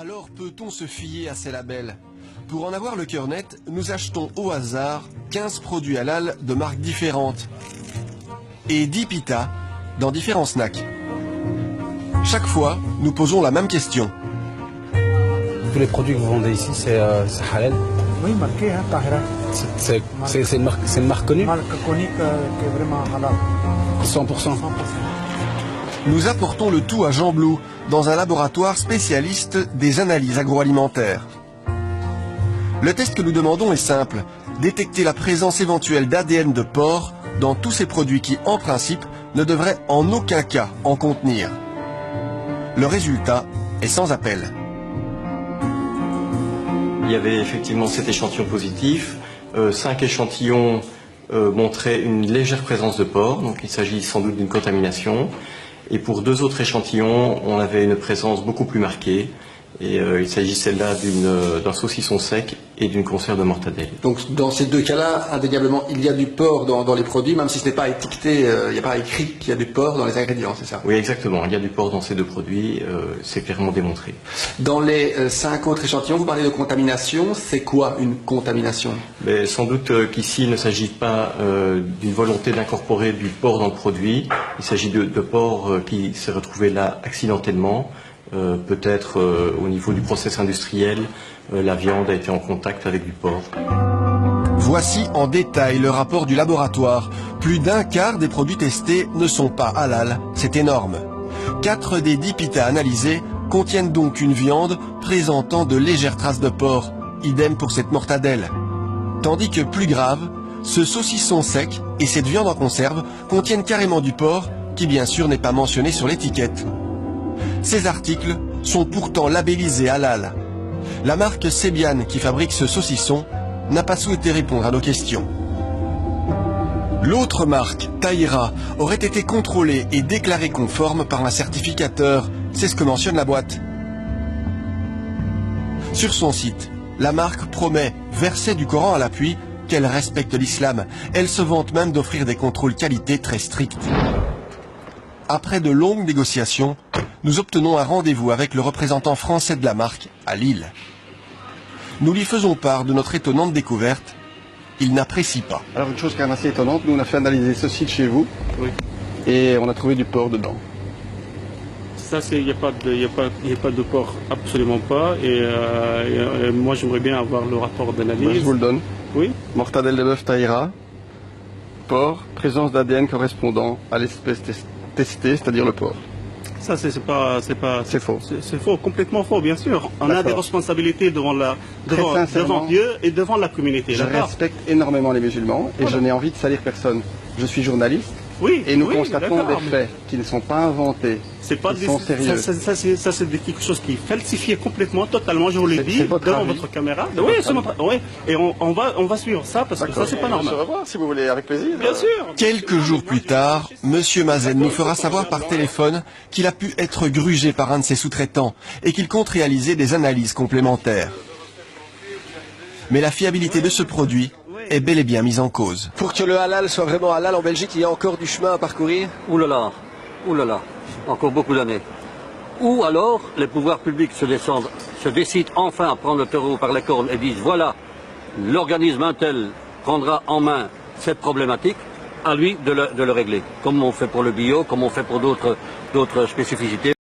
Alors peut-on se fier à ces labels? Pour en avoir le cœur net, nous achetons au hasard 15 produits halal de marques différentes et 10 pitas dans différents snacks. Chaque fois, nous posons la même question. Tous les produits que vous vendez ici, c'est halal? Oui, marqué, hein, Tahira. C'est une marque connue? Marque connue qui est vraiment halal. 100%. Nous apportons le tout à Jean Blou, dans un laboratoire spécialiste des analyses agroalimentaires. Le test que nous demandons est simple, détecter la présence éventuelle d'ADN de porc dans tous ces produits qui, en principe, ne devraient en aucun cas en contenir. Le résultat est sans appel. Il y avait effectivement 7 échantillons positifs, 5 échantillons montraient une légère présence de porc, donc il s'agit sans doute d'une contamination. Et pour 2 autres échantillons, on avait une présence beaucoup plus marquée. Et il s'agissait là d'un saucisson sec et d'une conserve de mortadelle. Donc dans ces deux cas-là, indéniablement, il y a du porc dans les produits, même si ce n'est pas étiqueté, il n'y a pas écrit qu'il y a du porc dans les ingrédients, c'est ça? Oui, exactement. Il y a du porc dans ces 2 produits, c'est clairement démontré. Dans les 5 autres échantillons, vous parlez de contamination. C'est quoi une contamination? Mais sans doute qu'ici, il ne s'agit pas d'une volonté d'incorporer du porc dans le produit. Il s'agit de porc qui s'est retrouvé là accidentellement. Peut-être au niveau du process industriel, la viande a été en contact avec du porc. Voici en détail le rapport du laboratoire. Plus d'un quart des produits testés ne sont pas halal, c'est énorme. 4 des 10 pitas analysés contiennent donc une viande présentant de légères traces de porc, idem pour cette mortadelle. Tandis que plus grave, ce saucisson sec et cette viande en conserve contiennent carrément du porc, qui bien sûr n'est pas mentionné sur l'étiquette. Ces articles sont pourtant labellisés halal. La marque Sebian qui fabrique ce saucisson n'a pas souhaité répondre à nos questions. L'autre marque, Tahira, aurait été contrôlée et déclarée conforme par un certificateur. C'est ce que mentionne la boîte. Sur son site, la marque promet, verset du Coran à l'appui, qu'elle respecte l'islam. Elle se vante même d'offrir des contrôles qualité très stricts. Après de longues négociations, nous obtenons un rendez-vous avec le représentant français de la marque à Lille. Nous lui faisons part de notre étonnante découverte. Il n'apprécie pas. Alors une chose quand même assez étonnante, nous on a fait analyser ceci de chez vous, oui, et on a trouvé du porc dedans. Ça, il n'y a pas de porc, absolument pas. Et moi j'aimerais bien avoir le rapport d'analyse. Je vous le donne. Oui. Mortadelle de bœuf Tahira, porc, présence d'ADN correspondant à l'espèce testée, c'est-à-dire le porc. Ça, c'est faux. C'est faux, complètement faux, bien sûr. On a des responsabilités devant Dieu et devant la communauté. Je respecte énormément les musulmans et je n'ai envie de salir personne. Je suis journaliste. Oui, et nous constatons des faits qui ne sont pas inventés, qui sont sérieux. Ça, c'est quelque chose qui est falsifié complètement, totalement, je vous l'ai dit, devant votre caméra. Oui, oui, et on va suivre ça, parce que ça, c'est pas normal. On se revoit, si vous voulez, avec plaisir. Bien sûr. Quelques jours plus tard, Monsieur Mazen nous fera savoir par téléphone qu'il a pu être grugé par un de ses sous-traitants et qu'il compte réaliser des analyses complémentaires. Mais la fiabilité de ce produit est bel et bien mise en cause. Pour que le halal soit vraiment halal en Belgique, il y a encore du chemin à parcourir? Ouh là là, encore beaucoup d'années. Ou alors, les pouvoirs publics se décident enfin à prendre le taureau par les cornes et disent voilà, l'organisme Intel prendra en main cette problématique, à lui de le régler. Comme on fait pour le bio, comme on fait pour d'autres spécificités.